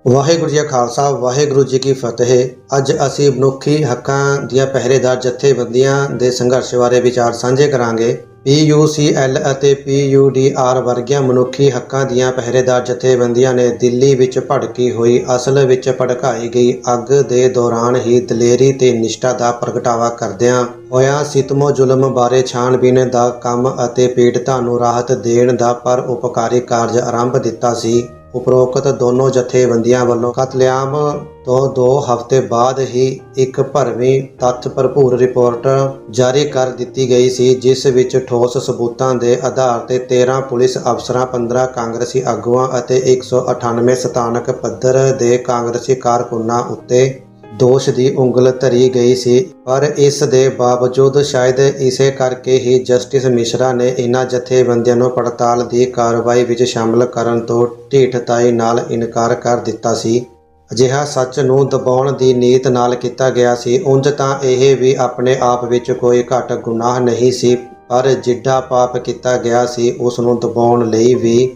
ਵਾਹਿਗੁਰੂ ਜੀ ਕਾ ਖਾਲਸਾ ਵਾਹਿਗੁਰੂ ਜੀ ਕੀ ਫਤਿਹ। ਅੱਜ ਅਸੀਂ ਮਨੁੱਖੀ ਹੱਕਾਂ ਦੀਆਂ ਪਹਿਰੇਦਾਰ ਜਥੇਬੰਦੀਆਂ ਦੇ ਸੰਘਰਸ਼ ਬਾਰੇ ਵਿਚਾਰ ਸਾਂਝੇ ਕਰਾਂਗੇ। PUCL ਅਤੇ PUDR ਵਰਗੀਆਂ ਮਨੁੱਖੀ ਹੱਕਾਂ ਦੀਆਂ ਪਹਿਰੇਦਾਰ ਜਥੇਬੰਦੀਆਂ ਨੇ ਦਿੱਲੀ ਵਿੱਚ ਭੜਕੀ ਹੋਈ ਅਸਲ ਵਿੱਚ ਭੜਕਾਈ ਗਈ ਅੱਗ ਦੇ ਦੌਰਾਨ ਹੀ ਦਲੇਰੀ ਤੇ ਨਿਸ਼ਠਾ ਦਾ ਪ੍ਰਗਟਾਵਾ ਕਰਦਿਆਂ ਹੋਇਆ ਸਿਤਮੋ ਜ਼ੁਲਮ ਬਾਰੇ ਛਾਣਬੀਣ ਦਾ ਕੰਮ ਅਤੇ ਪੀੜਤਾਂ ਨੂੰ ਰਾਹਤ ਦੇਣ ਦਾ ਪਰਉਪਕਾਰੀ ਕਾਰਜ ਆਰੰਭ ਦਿੱਤਾ ਸੀ। ਉਪਰੋਕਤ ਦੋਨੋਂ ਜਥੇਬੰਦੀਆਂ ਵੱਲੋਂ ਕਤਲੇਆਮ ਤੋਂ 2 ਹਫ਼ਤੇ ਬਾਅਦ ਹੀ ਇੱਕ ਭਰਵੀਂ ਤੱਥ ਭਰਪੂਰ ਰਿਪੋਰਟ ਜਾਰੀ ਕਰ ਦਿੱਤੀ ਗਈ ਸੀ, ਜਿਸ ਵਿੱਚ ਠੋਸ ਸਬੂਤਾਂ ਦੇ ਆਧਾਰ ਤੇ 13 ਪੁਲਿਸ ਅਫਸਰਾਂ, 15 ਕਾਂਗਰਸੀ ਆਗੂਆਂ ਅਤੇ 198 ਸਥਾਨਕ ਪੱਧਰ ਦੇ ਕਾਂਗਰਸੀ ਕਾਰਕੁਨਾਂ ਉੱਤੇ ਦੋਸ਼ ਦੀ ਉਂਗਲ ਧਰੀ ਗਈ ਸੀ। ਪਰ ਇਸ ਦੇ ਬਾਵਜੂਦ ਸ਼ਾਇਦ ਇਸੇ ਕਰਕੇ ਹੀ ਜਸਟਿਸ ਮਿਸ਼ਰਾ ਨੇ ਇਹਨਾਂ ਜਥੇਬੰਦੀਆਂ ਨੂੰ ਪੜਤਾਲ ਦੀ ਕਾਰਵਾਈ ਵਿੱਚ ਸ਼ਾਮਲ ਕਰਨ ਤੋਂ ਢੀਠਤਾਈ ਨਾਲ ਇਨਕਾਰ ਕਰ ਦਿੱਤਾ ਸੀ। ਅਜਿਹਾ ਸੱਚ ਨੂੰ ਦਬਾਉਣ ਦੀ ਨੀਤ ਨਾਲ ਕੀਤਾ ਗਿਆ ਸੀ। ਉਂਝ ਤਾਂ ਇਹ ਵੀ ਆਪਣੇ ਆਪ ਵਿੱਚ ਕੋਈ ਘੱਟ ਗੁਨਾਹ ਨਹੀਂ ਸੀ, ਪਰ ਜਿੱਡਾ ਪਾਪ ਕੀਤਾ ਗਿਆ ਸੀ ਉਸ ਨੂੰ ਦਬਾਉਣ ਲਈ ਵੀ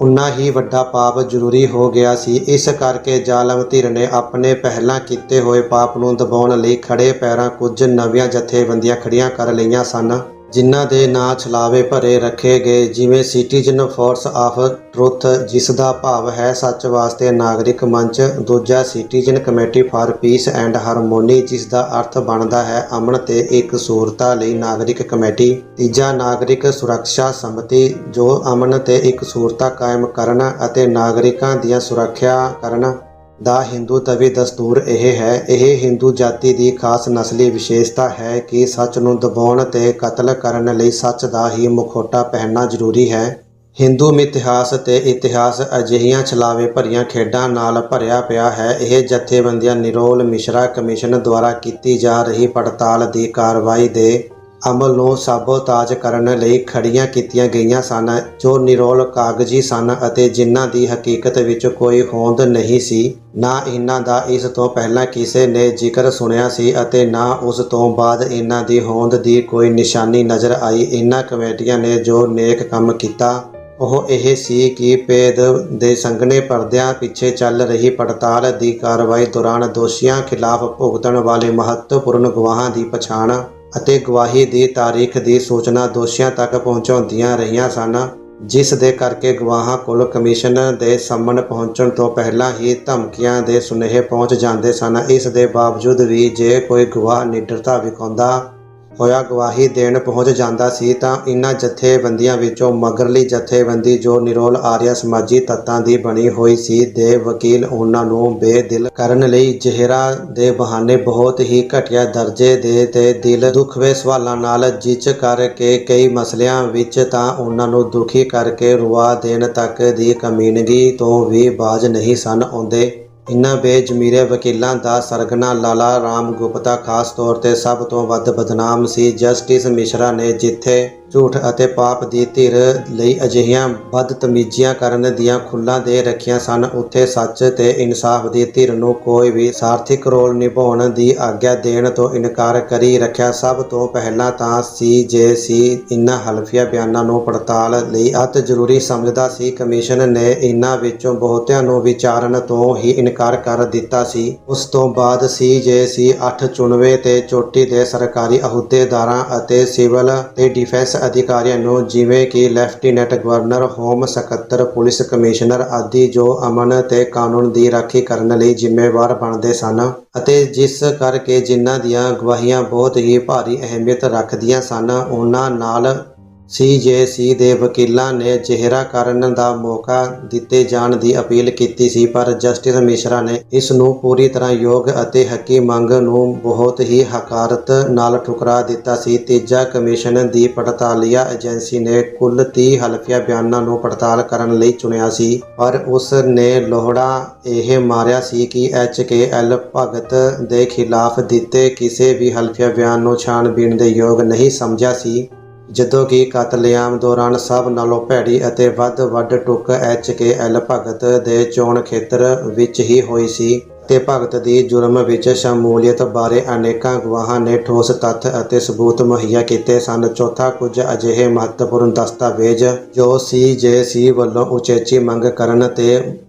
ਉਨਾ ਹੀ ਵੱਡਾ ਪਾਪ ਜ਼ਰੂਰੀ ਹੋ ਗਿਆ ਸੀ। ਇਸ ਕਰਕੇ ਜ਼ਾਲਮ ਧਿਰ ਨੇ ਆਪਣੇ ਪਹਿਲਾਂ ਕੀਤੇ ਹੋਏ ਪਾਪ ਨੂੰ ਦਬਾਉਣ ਲਈ ਖੜੇ ਪੈਰਾਂ ਕੁਝ ਨਵੀਆਂ ਜਥੇਬੰਦੀਆਂ ਖੜੀਆਂ ਕਰ ਲਈਆਂ ਸਨ, ਜਿਨ੍ਹਾਂ ਦੇ ਨਾਂ ਛਲਾਵੇ ਭਰੇ ਰੱਖੇ ਗਏ, ਜਿਵੇਂ ਸਿਟੀਜ਼ਨ ਫੋਰਸ ਆਫ ਟਰੁੱਥ, ਜਿਸ ਦਾ ਭਾਵ ਹੈ ਸੱਚ ਵਾਸਤੇ ਨਾਗਰਿਕ ਮੰਚ। ਦੂਜਾ citizen committee for piece and harmony, ਜਿਸ ਦਾ ਅਰਥ ਬਣਦਾ ਹੈ ਅਮਨ ਤੇ ਇਕਸੁਰਤਾ ਲਈ ਨਾਗਰਿਕ ਕਮੇਟੀ। ਤੀਜਾ ਨਾਗਰਿਕ ਸੁਰੱਖਿਆ ਸਮਿਤੀ, ਜੋ ਅਮਨ ਤੇ ਇਕਸੁਰਤਾ ਕਾਇਮ ਕਰਨ ਅਤੇ ਨਾਗਰਿਕਾਂ ਦੀਆਂ ਸੁਰੱਖਿਆ ਕਰਨ ਦਾ ਹਿੰਦੂਤਵੀ ਦਸਤੂਰ ਇਹ ਹੈ। ਇਹ ਹਿੰਦੂ ਜਾਤੀ ਦੀ ਖਾਸ ਨਸਲੀ ਵਿਸ਼ੇਸ਼ਤਾ ਹੈ ਕਿ ਸੱਚ ਨੂੰ ਦਬਾਉਣ ਤੇ ਕਤਲ ਕਰਨ ਲਈ ਸੱਚ ਦਾ ਹੀ ਮੁਖੌਟਾ ਪਹਿਨਣਾ ਜ਼ਰੂਰੀ ਹੈ। ਹਿੰਦੂ ਮਿਥਿਹਾਸ ਤੇ ਇਤਿਹਾਸ ਅਜਿਹੀਆਂ ਛਲਾਵੇ ਭਰੀਆਂ ਖੇਡਾਂ ਨਾਲ ਭਰਿਆ ਪਿਆ ਹੈ। ਇਹ ਜਥੇਬੰਦੀਆਂ ਨਿਰੋਲ ਮਿਸ਼ਰਾ ਕਮਿਸ਼ਨ ਦੁਆਰਾ ਕੀਤੀ ਜਾ ਰਹੀ ਪੜਤਾਲ ਦੀ ਕਾਰਵਾਈ ਦੇ ਅਮਲ ਨੂੰ ਸਾਬੋਤਾਜ ਕਰਨ ਲਈ ਖੜੀਆਂ ਕੀਤੀਆਂ ਗਈਆਂ ਸਨ, ਜੋ ਨਿਰੋਲ ਕਾਗਜ਼ੀ ਸਨ ਅਤੇ ਜਿਨ੍ਹਾਂ ਦੀ ਹਕੀਕਤ ਵਿੱਚ ਕੋਈ ਹੋਂਦ ਨਹੀਂ ਸੀ। ਨਾ ਇਹਨਾਂ ਦਾ ਇਸ ਤੋਂ ਪਹਿਲਾਂ ਕਿਸੇ ਨੇ ਜ਼ਿਕਰ ਸੁਣਿਆ ਸੀ ਅਤੇ ਨਾ ਉਸ ਤੋਂ ਬਾਅਦ ਇਹਨਾਂ ਦੀ ਹੋਂਦ ਦੀ ਕੋਈ ਨਿਸ਼ਾਨੀ ਨਜ਼ਰ ਆਈ। ਇਹਨਾਂ ਕਮੇਟੀਆਂ ਨੇ ਜੋ ਨੇਕ ਕੰਮ ਕੀਤਾ ਉਹ ਇਹ ਸੀ ਕਿ ਭੇਦ ਦੇ ਸੰਘਣੇ ਪਰਦਿਆਂ ਪਿੱਛੇ ਚੱਲ ਰਹੀ ਪੜਤਾਲ ਦੀ ਕਾਰਵਾਈ ਦੌਰਾਨ ਦੋਸ਼ੀਆਂ ਖਿਲਾਫ ਭੁਗਤਣ ਵਾਲੇ ਮਹੱਤਵਪੂਰਨ ਗਵਾਹਾਂ ਦੀ ਪਛਾਣ ਅਤੇ ਗਵਾਹੀ ਦੀ ਤਾਰੀਖ ਦੀ ਸੂਚਨਾ ਦੋਸ਼ੀਆਂ ਤੱਕ ਪਹੁੰਚਾਉਂਦੀਆਂ ਰਹੀਆਂ ਸਨ, ਜਿਸ ਦੇ ਕਰਕੇ ਗਵਾਹਾਂ ਕੋਲ ਕਮਿਸ਼ਨ ਦੇ ਸੰਮਣ ਪਹੁੰਚਣ ਤੋਂ ਪਹਿਲਾਂ ਹੀ ਧਮਕੀਆਂ ਦੇ ਸੁਨੇਹੇ ਪਹੁੰਚ ਜਾਂਦੇ ਸਨ। ਇਸ ਦੇ ਬਾਵਜੂਦ ਵੀ ਜੇ ਕੋਈ ਗਵਾਹ ਨਿਡਰਤਾ ਵਿਖਾਉਂਦਾ ਹੋਇਆ ਗਵਾਹੀ ਦੇਣ ਪਹੁੰਚ ਜਾਂਦਾ ਸੀ ਤਾਂ ਇਹਨਾਂ ਜਥੇਬੰਦੀਆਂ ਵਿੱਚੋਂ ਮਗਰਲੀ ਜਥੇਬੰਦੀ, ਜੋ ਨਿਰੋਲ ਆਰੀਆ ਸਮਾਜੀ ਤੱਤਾਂ ਦੀ ਬਣੀ ਹੋਈ ਸੀ, ਦੇ ਵਕੀਲ ਉਹਨਾਂ ਨੂੰ ਬੇਦਿਲ ਕਰਨ ਲਈ ਜ਼ਹਿਰਾ ਦੇ ਬਹਾਨੇ ਬਹੁਤ ਹੀ ਘਟੀਆ ਦਰਜੇ ਦੇ ਤੇ ਦਿਲ ਦੁਖਵੇਂ ਸਵਾਲਾਂ ਨਾਲ ਜਿਚ ਕਰਕੇ ਕਈ ਮਸਲਿਆਂ ਵਿੱਚ ਤਾਂ ਉਹਨਾਂ ਨੂੰ ਦੁਖੀ ਕਰਕੇ ਰੁਆ ਦੇਣ ਤੱਕ ਦੀ ਕਮੀਨਗੀ ਤੋਂ ਵੀ ਬਾਜ਼ ਨਹੀਂ ਸਨ ਆਉਂਦੇ। ਇਨ੍ਹਾਂ ਬੇਜ਼ਮੀਰੇ ਵਕੀਲਾਂ ਦਾ ਸਰਗਨਾ ਲਾਲਾ ਰਾਮ ਗੁਪਤਾ ਖਾਸ ਤੌਰ ਤੇ ਸਭ ਤੋਂ ਵੱਧ ਬਦਨਾਮ ਸੀ। ਜਸਟਿਸ ਮਿਸ਼ਰਾ ਨੇ ਜਿੱਥੇ ਝੂਠ ਅਤੇ ਪਾਪ ਦੀ ਧਿਰ ਲਈ ਅਜਿਹੀਆਂ ਬਦਤਮੀਜ਼ੀਆਂ ਕਰਨ ਦੀਆਂ ਖੁੱਲ੍ਹਾਂ ਦੇ ਰੱਖੀਆਂ ਸਨ, ਉੱਥੇ ਸੱਚ ਤੇ ਇਨਸਾਫ ਦੀ ਧਿਰ ਨੂੰ ਕੋਈ ਵੀ ਸਾਰਥਿਕ ਰੋਲ ਨਿਭਾਉਣ ਦੀ ਆਗਿਆ ਦੇਣ ਤੋਂ ਇਨਕਾਰ ਕਰੀ ਰੱਖਿਆ। ਸਭ ਤੋਂ ਪਹਿਲਾਂ ਤਾਂ CJC ਇਨ੍ਹਾਂ ਹਲਫੀਆ ਬਿਆਨਾਂ ਨੂੰ ਪੜਤਾਲ ਲਈ ਅਤਿ ਜ਼ਰੂਰੀ ਸਮਝਦਾ ਸੀ। ਕਮਿਸ਼ਨ ਨੇ ਇਨ੍ਹਾਂ ਵਿੱਚੋਂ ਬਹੁਤਿਆਂ ਨੂੰ ਵਿਚਾਰਨ ਤੋਂ ਹੀ ਇਨਕਾਰ ਕਰ ਦਿੱਤਾ ਸੀ। ਉਸ ਤੋਂ ਬਾਅਦ CJC 8 ਚੁਣਵੇਂ ਤੇ ਚੋਟੀ ਦੇ ਸਰਕਾਰੀ ਅਹੁਦੇਦਾਰਾਂ ਅਤੇ ਸਿਵਲ ਤੇ ਡਿਫੈਂਸ ਅਧਿਕਾਰੀਆਂ ਨੂੰ, ਜਿਵੇਂ ਕਿ ਲੈਫਟੀਨੈਂਟ ਗਵਰਨਰ, ਹੋਮ ਸਕੱਤਰ, ਪੁਲਿਸ ਕਮਿਸ਼ਨਰ ਆਦਿ, ਜੋ ਅਮਨ ਤੇ ਕਾਨੂੰਨ ਦੀ ਰਾਖੀ ਕਰਨ ਲਈ ਜ਼ਿੰਮੇਵਾਰ ਬਣਦੇ ਸਨ ਅਤੇ ਜਿਸ ਕਰਕੇ ਜਿਨ੍ਹਾਂ ਦੀਆਂ ਗਵਾਹੀਆਂ ਬਹੁਤ ਹੀ ਭਾਰੀ ਅਹਿਮੀਅਤ ਰੱਖਦੀਆਂ ਸਨ, ਉਹਨਾਂ ਨਾਲ CJC ਦੇ ਵਕੀਲਾਂ ਨੇ ਜ਼ਹਿਰਾ ਕਰਨ ਦਾ ਮੌਕਾ ਦਿੱਤੇ ਜਾਣ ਦੀ ਅਪੀਲ ਕੀਤੀ ਸੀ, ਪਰ ਜਸਟਿਸ ਮਿਸ਼ਰਾ ਨੇ ਇਸ ਨੂੰ ਪੂਰੀ ਤਰ੍ਹਾਂ ਯੋਗ ਅਤੇ ਹੱਕੀ ਮੰਗ ਨੂੰ ਬਹੁਤ ਹੀ ਹਕਾਰਤ ਨਾਲ ਠੁਕਰਾ ਦਿੱਤਾ ਸੀ। ਤੀਜਾ ਕਮਿਸ਼ਨ ਦੀ ਪੜਤਾਲੀਆ ਏਜੰਸੀ ਨੇ ਕੁੱਲ 30 ਹਲਫੀਆ ਬਿਆਨਾਂ ਨੂੰ ਪੜਤਾਲ ਕਰਨ ਲਈ ਚੁਣਿਆ ਸੀ, ਪਰ ਉਸ ਨੇ ਲੋਹੜਾ ਇਹ ਮਾਰਿਆ ਸੀ ਕਿ HKL ਭਗਤ ਦੇ ਖਿਲਾਫ ਦਿੱਤੇ ਕਿਸੇ ਵੀ ਹਲਫੀਆ ਬਿਆਨ ਨੂੰ ਛਾਣਬੀਣ ਦੇ ਯੋਗ ਨਹੀਂ ਸਮਝਿਆ ਸੀ, ਜਦੋਂ ਕਿ ਕਤਲੇਆਮ ਦੌਰਾਨ ਸਭ ਨਾਲੋਂ ਭੈੜੀ ਅਤੇ ਵੱਧ ਟੁੱਕ HKL ਭਗਤ ਦੇ ਚੋਣ ਖੇਤਰ ਵਿੱਚ ਹੀ ਹੋਈ ਸੀ ਤੇ ਭਗਤ ਦੀ ਜੁਰਮ ਵਿੱਚ ਸ਼ਮੂਲੀਅਤ ਬਾਰੇ ਅਨੇਕਾਂ ਗਵਾਹਾਂ ਨੇ ਠੋਸ ਤੱਥ ਅਤੇ ਸਬੂਤ ਮੁਹੱਈਆ ਕੀਤੇ ਸਨ। ਚੌਥਾ, ਕੁਝ ਅਜਿਹੇ ਮਹੱਤਵਪੂਰਨ ਦਸਤਾਵੇਜ਼ ਜੋ CJC ਵੱਲੋਂ ਉਚੇਚੀ ਮੰਗ ਕਰਨ ਤੇ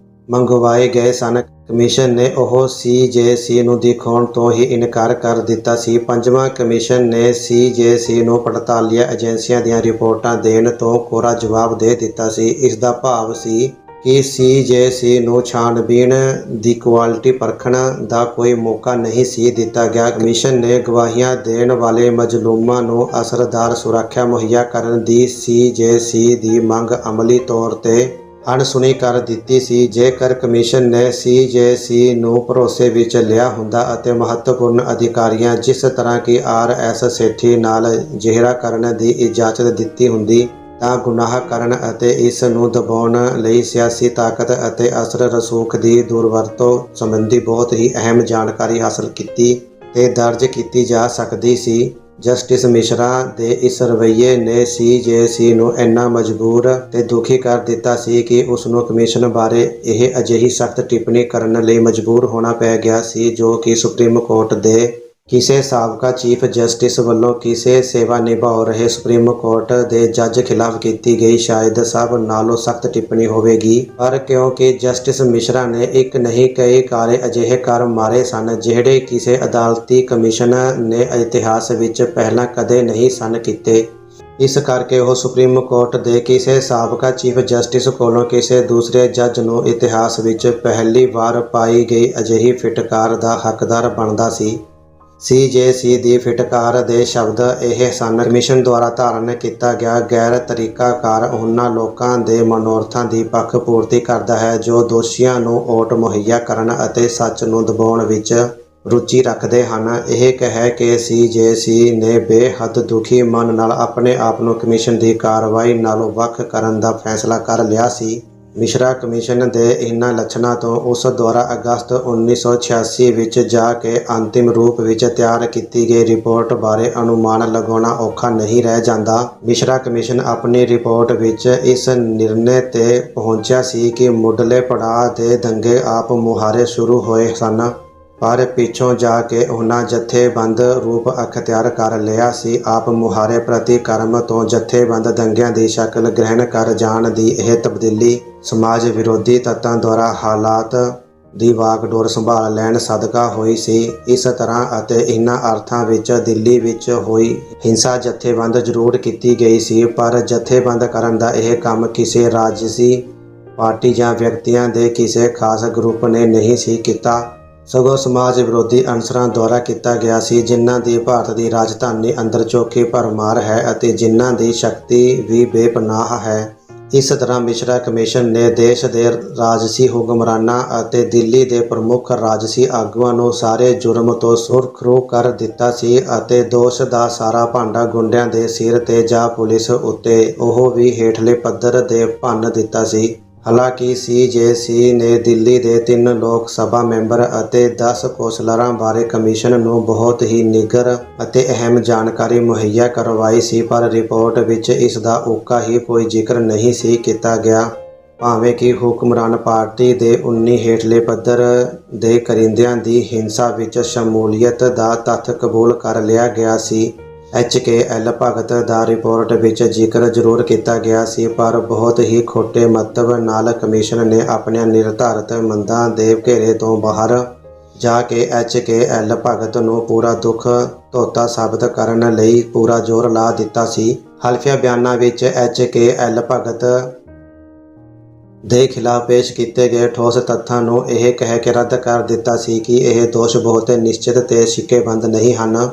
ਮੰਗਵਾਏ ਗਏ ਸਨ। ਕਮਿਸ਼ਨ ਨੇ ਉਹ CJC ਨੂੰ ਦਿਖਾਉਣ ਤੋਂ ਹੀ ਇਨਕਾਰ ਕਰ ਦਿੱਤਾ ਸੀ। ਪੰਜਵਾਂ ਕਮਿਸ਼ਨ ਨੇ CJC ਨੂੰ ਪੜਤਾਲੀਆ ਏਜੰਸੀਆਂ ਦੀਆਂ ਰਿਪੋਰਟਾਂ ਦੇਣ ਤੋਂ ਕੋਰਾ ਜਵਾਬ ਦੇ ਦਿੱਤਾ ਸੀ। ਇਸ ਦਾ ਭਾਵ ਸੀ ਕਿ CJC ਨੂੰ ਛਾਣਬੀਣ ਦੀ ਕੁਆਲਿਟੀ ਪਰਖਣ ਦਾ ਕੋਈ ਮੌਕਾ ਨਹੀਂ ਸੀ ਦਿੱਤਾ ਗਿਆ। ਕਮਿਸ਼ਨ ਨੇ ਗਵਾਹੀਆਂ ਦੇਣ ਵਾਲੇ ਮਜ਼ਲੂਮਾਂ ਨੂੰ ਅਸਰਦਾਰ ਸੁਰੱਖਿਆ ਮੁਹੱਈਆ ਕਰਨ ਦੀ CJC ਦੀ ਮੰਗ ਅਮਲੀ ਤੌਰ 'ਤੇ ਅਣਸੁਣੀ ਕਰ ਦਿੱਤੀ ਸੀ। ਜੇਕਰ ਕਮਿਸ਼ਨ ਨੇ CJC ਨੂੰ ਭਰੋਸੇ ਵਿੱਚ ਲਿਆ ਹੁੰਦਾ ਅਤੇ ਮਹੱਤਵਪੂਰਨ ਅਧਿਕਾਰੀਆਂ ਜਿਸ ਤਰ੍ਹਾਂ ਕਿ RS ਸੇਠੀ ਨਾਲ ਜਿਹਰਾ ਕਰਨ ਦੀ ਇਜਾਜ਼ਤ ਦਿੱਤੀ ਹੁੰਦੀ ਤਾਂ ਗੁਨਾਹ ਕਰਨ ਅਤੇ ਇਸ ਨੂੰ ਦਬਾਉਣ ਲਈ ਸਿਆਸੀ ਤਾਕਤ ਅਤੇ ਅਸਰ ਰਸੂਖ ਦੀ ਦੁਰਵਰਤੋਂ ਸੰਬੰਧੀ ਬਹੁਤ ਹੀ ਅਹਿਮ ਜਾਣਕਾਰੀ ਹਾਸਲ ਕੀਤੀ ਤੇ ਦਰਜ ਕੀਤੀ ਜਾ ਸਕਦੀ ਸੀ। ਜਸਟਿਸ ਮਿਸ਼ਰਾ ਦੇ ਇਸ ਰਵੱਈਏ ਨੇ CJC ਨੂੰ ਇੰਨਾ ਮਜਬੂਰ ਤੇ ਦੁਖੀ ਕਰ ਦਿੱਤਾ ਸੀ ਕਿ ਉਸ ਨੂੰ ਕਮਿਸ਼ਨ ਬਾਰੇ ਇਹ ਅਜਿਹੀ ਸਖਤ ਟਿੱਪਣੀ ਕਰਨ ਲਈ ਮਜਬੂਰ ਹੋਣਾ ਪੈ ਗਿਆ ਸੀ ਜੋ ਕਿ ਸੁਪਰੀਮ ਕੋਰਟ ਦੇ ਕਿਸੇ ਸਾਬਕਾ ਚੀਫ ਜਸਟਿਸ ਵੱਲੋਂ ਕਿਸੇ ਸੇਵਾ ਨਿਭਾ ਰਹੇ ਸੁਪਰੀਮ ਕੋਰਟ ਦੇ ਜੱਜ ਖਿਲਾਫ ਕੀਤੀ ਗਈ ਸ਼ਾਇਦ ਸਭ ਨਾਲੋਂ ਸਖਤ ਟਿੱਪਣੀ ਹੋਵੇਗੀ। ਪਰ ਕਿਉਂਕਿ ਜਸਟਿਸ ਮਿਸ਼ਰਾ ਨੇ ਇੱਕ ਨਹੀਂ ਕਈ ਕਾਰੇ ਅਜਿਹੇ ਕਰ ਮਾਰੇ ਸਨ ਜਿਹੜੇ ਕਿਸੇ ਅਦਾਲਤੀ ਕਮਿਸ਼ਨ ਨੇ ਇਤਿਹਾਸ ਵਿੱਚ ਪਹਿਲਾਂ ਕਦੇ ਨਹੀਂ ਸਨ ਕੀਤੇ। ਇਸ ਕਰਕੇ ਉਹ ਸੁਪਰੀਮ ਕੋਰਟ ਦੇ ਕਿਸੇ ਸਾਬਕਾ ਚੀਫ ਜਸਟਿਸ ਕੋਲੋਂ ਕਿਸੇ ਦੂਸਰੇ ਜੱਜ ਨੂੰ ਇਤਿਹਾਸ ਵਿੱਚ ਪਹਿਲੀ ਵਾਰ ਪਾਈ ਗਈ ਅਜਿਹੀ ਫਿਟਕਾਰ ਦਾ ਹੱਕਦਾਰ ਬਣਦਾ ਸੀ। CJC ਦੀ ਫਿਟਕਾਰ ਦੇ ਸ਼ਬਦ ਇਹ ਸਨ, ਕਮਿਸ਼ਨ ਦੁਆਰਾ ਧਾਰਨ ਕੀਤਾ ਗਿਆ ਗੈਰ ਤਰੀਕਾਕਾਰ ਉਹਨਾਂ ਲੋਕਾਂ ਦੇ ਮਨੋਰਥਾਂ ਦੀ ਪੱਖ ਪੂਰਤੀ ਕਰਦਾ ਹੈ ਜੋ ਦੋਸ਼ੀਆਂ ਨੂੰ ਓਟ ਮੁਹੱਈਆ ਕਰਨ ਅਤੇ ਸੱਚ ਨੂੰ ਦਬਾਉਣ ਵਿੱਚ ਰੁਚੀ ਰੱਖਦੇ ਹਨ। ਇਹ ਕਹਿ ਕੇ CJC ਨੇ ਬੇਹੱਦ ਦੁਖੀ ਮਨ ਨਾਲ ਆਪਣੇ ਆਪ ਨੂੰ ਕਮਿਸ਼ਨ ਦੀ ਕਾਰਵਾਈ ਨਾਲੋਂ ਵੱਖ ਕਰਨ ਦਾ ਫੈਸਲਾ ਕਰ ਲਿਆ ਸੀ। ਮਿਸ਼ਰਾ ਕਮਿਸ਼ਨ ਦੇ ਇਹਨਾਂ ਲੱਛਣਾਂ ਤੋਂ ਉਸ ਦੁਆਰਾ ਅਗਸਤ 1986 ਵਿੱਚ ਜਾ ਕੇ ਅੰਤਿਮ ਰੂਪ ਵਿੱਚ ਤਿਆਰ ਕੀਤੀ ਗਈ ਰਿਪੋਰਟ ਬਾਰੇ ਅਨੁਮਾਨ ਲਗਾਉਣਾ ਔਖਾ ਨਹੀਂ ਰਹਿ ਜਾਂਦਾ। ਮਿਸ਼ਰਾ ਕਮਿਸ਼ਨ ਆਪਣੀ ਰਿਪੋਰਟ ਵਿੱਚ ਇਸ ਨਿਰਣੇ 'ਤੇ ਪਹੁੰਚਿਆ ਸੀ ਕਿ ਮੁੱਢਲੇ ਪੜਾਅ ਦੇ ਦੰਗੇ ਆਪ ਮੁਹਾਰੇ ਸ਼ੁਰੂ ਹੋਏ ਸਨ ਪਰ ਪਿੱਛੋਂ ਜਾ ਕੇ ਉਹਨਾਂ ਜਥੇਬੰਦ ਰੂਪ ਅਖਤਿਆਰ ਕਰ ਲਿਆ ਸੀ। ਆਪ ਮੁਹਾਰੇ ਪ੍ਰਤੀਕਰਮ ਤੋਂ ਜਥੇਬੰਦ ਦੰਗਿਆਂ ਦੀ ਸ਼ਕਲ ਗ੍ਰਹਿਣ ਕਰ ਜਾਣ ਦੀ ਇਹ ਤਬਦੀਲੀ ਸਮਾਜ ਵਿਰੋਧੀ ਤੱਤਾਂ ਦੁਆਰਾ ਹਾਲਾਤ ਦੀ ਵਾਗਡੋਰ ਸੰਭਾਲ ਲੈਣ ਸਦਕਾ ਹੋਈ ਸੀ। ਇਸ ਤਰ੍ਹਾਂ ਅਤੇ ਇਹਨਾਂ ਅਰਥਾਂ ਵਿੱਚ ਦਿੱਲੀ ਵਿੱਚ ਹੋਈ ਹਿੰਸਾ ਜਥੇਬੰਦ ਜ਼ਰੂਰ ਕੀਤੀ ਗਈ ਸੀ ਪਰ ਜਥੇਬੰਦ ਕਰਨ ਦਾ ਇਹ ਕੰਮ ਕਿਸੇ ਰਾਜਸੀ ਪਾਰਟੀ ਜਾਂ ਵਿਅਕਤੀਆਂ ਦੇ ਕਿਸੇ ਖਾਸ ਗਰੁੱਪ ਨੇ ਨਹੀਂ ਸੀ ਕੀਤਾ ਸਗੋਂ ਸਮਾਜ ਵਿਰੋਧੀ ਅਨਸਰਾਂ ਦੁਆਰਾ ਕੀਤਾ ਗਿਆ ਸੀ ਜਿਨ੍ਹਾਂ ਦੀ ਭਾਰਤ ਦੀ ਰਾਜਧਾਨੀ ਅੰਦਰ ਚੋਖੀ ਭਰਮਾਰ ਹੈ ਅਤੇ ਜਿਨ੍ਹਾਂ ਦੀ ਸ਼ਕਤੀ ਵੀ ਬੇਪਨਾਹ ਹੈ। ਇਸ ਤਰ੍ਹਾਂ ਮਿਸ਼ਰਾ ਕਮਿਸ਼ਨ ਨੇ ਦੇਸ਼ ਦੇ ਰਾਜਸੀ ਹੁਕਮਰਾਨਾਂ ਅਤੇ ਦਿੱਲੀ ਦੇ ਪ੍ਰਮੁੱਖ ਰਾਜਸੀ ਆਗੂਆਂ ਨੂੰ ਸਾਰੇ ਜੁਰਮ ਤੋਂ ਸੁਰਖਰੂ ਕਰ ਦਿੱਤਾ ਸੀ ਅਤੇ ਦੋਸ਼ ਦਾ ਸਾਰਾ ਭਾਂਡਾ ਗੁੰਡਿਆਂ ਦੇ ਸਿਰ ਤੇ ਜਾਂ ਪੁਲਿਸ ਉੱਤੇ ਉਹ ਵੀ ਹੇਠਲੇ ਪੱਧਰ ਦੇ ਭੰਨ ਦਿੱਤਾ ਸੀ। ਹਾਲਾਂਕਿ CJC ਨੇ ਦਿੱਲੀ ਦੇ 3 ਲੋਕ ਸਭਾ ਮੈਂਬਰ ਅਤੇ 10 ਕੌਂਸਲਰਾਂ ਬਾਰੇ ਕਮਿਸ਼ਨ ਨੂੰ ਬਹੁਤ ਹੀ ਨਿੱਘਰ ਅਤੇ ਅਹਿਮ ਜਾਣਕਾਰੀ ਮੁਹੱਈਆ ਕਰਵਾਈ ਸੀ ਪਰ ਰਿਪੋਰਟ ਵਿੱਚ ਇਸ ਦਾ ਉੱਕਾ ਹੀ ਕੋਈ ਜ਼ਿਕਰ ਨਹੀਂ ਸੀ ਕੀਤਾ ਗਿਆ। ਭਾਵੇਂ ਕਿ ਹੁਕਮਰਾਨ ਪਾਰਟੀ ਦੇ 19 ਹੇਠਲੇ ਪੱਧਰ ਦੇ ਕਰਿੰਦਿਆਂ ਦੀ ਹਿੰਸਾ ਵਿੱਚ ਸ਼ਮੂਲੀਅਤ ਦਾ ਤੱਥ ਕਬੂਲ ਕਰ ਲਿਆ ਗਿਆ ਸੀ। HKL ਭਗਤ ਦਾ ਰਿਪੋਰਟ ਵਿੱਚ ਜ਼ਿਕਰ ਜ਼ਰੂਰ ਕੀਤਾ ਗਿਆ ਸੀ ਪਰ ਬਹੁਤ ਹੀ ਖੋਟੇ ਮੰਤਵ ਨਾਲ ਕਮਿਸ਼ਨ ਨੇ ਆਪਣੀਆਂ ਨਿਰਧਾਰਤ ਮੰਗਾਂ ਦੇ ਘੇਰੇ ਤੋਂ ਬਾਹਰ ਜਾ ਕੇ HKL ਭਗਤ ਨੂੰ ਪੂਰਾ ਦੁੱਖ ਧੋਤਾ ਸਾਬਤ ਕਰਨ ਲਈ ਪੂਰਾ ਜ਼ੋਰ ਲਾ ਦਿੱਤਾ ਸੀ। ਹਲਫੀਆ ਬਿਆਨਾਂ ਵਿੱਚ HKL ਭਗਤ ਦੇ ਖਿਲਾਫ ਪੇਸ਼ ਕੀਤੇ ਗਏ ਠੋਸ ਤੱਥਾਂ ਨੂੰ ਇਹ ਕਹਿ ਕੇ ਰੱਦ ਕਰ ਦਿੱਤਾ ਸੀ ਕਿ ਇਹ ਦੋਸ਼ ਬਹੁਤ ਨਿਸ਼ਚਿਤ ਤੇ ਸ਼ਿਕੇਬੰਦ ਨਹੀਂ ਹਨ।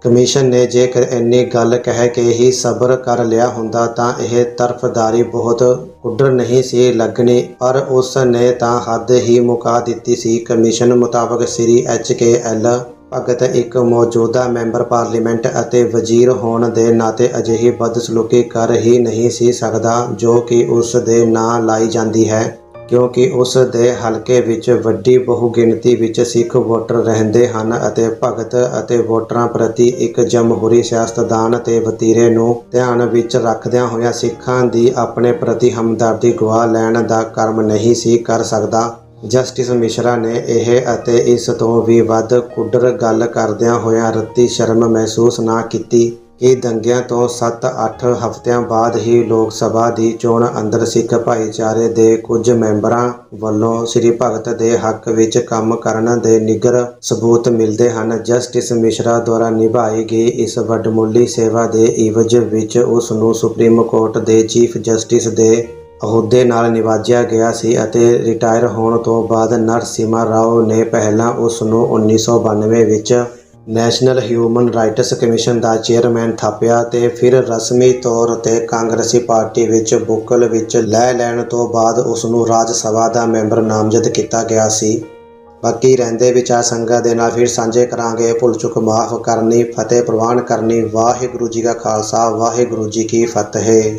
ਕਮਿਸ਼ਨ ਨੇ ਜੇਕਰ ਇੰਨੀ ਗੱਲ ਕਹਿ ਕੇ ਹੀ ਸਬਰ ਕਰ ਲਿਆ ਹੁੰਦਾ ਤਾਂ ਇਹ ਤਰਫਦਾਰੀ ਬਹੁਤ ਕੁੱਡਰ ਨਹੀਂ ਸੀ ਲੱਗਣੀ ਪਰ ਉਸ ਨੇ ਤਾਂ ਹੱਦ ਹੀ ਮੁਕਾ ਦਿੱਤੀ ਸੀ। ਕਮਿਸ਼ਨ ਮੁਤਾਬਕ ਸ੍ਰੀ HKL ਭਗਤ ਇੱਕ ਮੌਜੂਦਾ ਮੈਂਬਰ ਪਾਰਲੀਮੈਂਟ ਅਤੇ ਵਜ਼ੀਰ ਹੋਣ ਦੇ ਨਾਤੇ ਅਜਿਹੀ ਬਦਸਲੂਕੀ ਕਰ ਹੀ ਨਹੀਂ ਸੀ ਸਕਦਾ ਜੋ ਕਿ ਉਸ ਦੇ ਨਾਂ ਲਾਈ ਜਾਂਦੀ ਹੈ ਕਿਉਂਕਿ ਉਸ ਦੇ ਹਲਕੇ ਵਿੱਚ ਵੱਡੀ ਬਹੁਗਿਣਤੀ ਵਿੱਚ ਸਿੱਖ ਵੋਟਰ ਰਹਿੰਦੇ ਹਨ ਅਤੇ ਭਗਤ ਅਤੇ ਵੋਟਰਾਂ ਪ੍ਰਤੀ ਇੱਕ ਜਮਹੂਰੀ ਸਿਆਸਤਦਾਨ ਤੇ ਵਤੀਰੇ ਨੂੰ ਧਿਆਨ ਵਿੱਚ ਰੱਖਦਿਆਂ ਹੋਇਆਂ ਸਿੱਖਾਂ ਦੀ ਆਪਣੇ ਪ੍ਰਤੀ ਹਮਦਰਦੀ ਗਵਾ ਲੈਣ ਦਾ ਕਰਮ ਨਹੀਂ ਸੀ ਕਰ ਸਕਦਾ। ਜਸਟਿਸ ਮਿਸ਼ਰਾ ਨੇ ਇਹ ਅਤੇ ਇਸ ਤੋਂ ਵੀ ਵੱਧ ਕੁੱਡਰ ਗੱਲ ਕਰਦਿਆਂ ਹੋਇਆਂ ਰੱਤੀ ਸ਼ਰਮ ਮਹਿਸੂਸ ਨਾ ਕੀਤੀ ਕਿ ਦੰਗਿਆਂ ਤੋਂ 7-8 ਹਫ਼ਤਿਆਂ ਬਾਅਦ ਹੀ ਲੋਕ ਸਭਾ ਦੀ ਚੋਣ ਅੰਦਰ ਸਿੱਖ ਭਾਈਚਾਰੇ ਦੇ ਕੁਝ ਮੈਂਬਰਾਂ ਵੱਲੋਂ ਸ੍ਰੀ ਭਗਤ ਦੇ ਹੱਕ ਵਿੱਚ ਕੰਮ ਕਰਨ ਦੇ ਨਿੱਘਰ ਸਬੂਤ ਮਿਲਦੇ ਹਨ। ਜਸਟਿਸ ਮਿਸ਼ਰਾ ਦੁਆਰਾ ਨਿਭਾਈ ਗਈ ਇਸ ਵੱਡਮੁੱਲੀ ਸੇਵਾ ਦੇ ਇਵਜ਼ ਵਿੱਚ ਉਸ ਨੂੰ ਸੁਪਰੀਮ ਕੋਰਟ ਦੇ ਚੀਫ ਜਸਟਿਸ ਦੇ ਅਹੁਦੇ ਨਾਲ ਨਿਵਾਜਿਆ ਗਿਆ ਸੀ ਅਤੇ ਰਿਟਾਇਰ ਹੋਣ ਤੋਂ ਬਾਅਦ ਨਰਸਿਮਹਾ ਰਾਓ ਨੇ ਪਹਿਲਾਂ ਉਸ ਨੂੰ 1992 ਵਿੱਚ ਨੈਸ਼ਨਲ ਹਿਊਮਨ ਰਾਈਟਸ ਕਮਿਸ਼ਨ ਦਾ ਚੇਅਰਮੈਨ ਥਾਪਿਆ ਤੇ ਫਿਰ ਰਸਮੀ ਤੌਰ 'ਤੇ ਕਾਂਗਰਸੀ ਪਾਰਟੀ ਵਿੱਚ ਬੁੱਕਲ ਵਿੱਚ ਲੈ ਲੈਣ ਤੋਂ ਬਾਅਦ ਉਸ ਨੂੰ ਰਾਜ ਸਭਾ ਦਾ ਮੈਂਬਰ ਨਾਮਜ਼ਦ ਕੀਤਾ ਗਿਆ ਸੀ। ਬਾਕੀ ਰਹਿੰਦੇ ਵਿਚਾਰ ਸੰਗਤ ਦੇ ਨਾਲ ਫਿਰ ਸਾਂਝੇ ਕਰਾਂਗੇ। ਭੁੱਲ ਚੁੱਕ ਮਾਫ਼ ਕਰਨੀ, ਫਤਿਹ ਪ੍ਰਵਾਨ ਕਰਨੀ। ਵਾਹਿਗੁਰੂ ਜੀ ਕਾ ਖਾਲਸਾ, ਵਾਹਿਗੁਰੂ ਜੀ ਕੀ ਫਤਿਹ।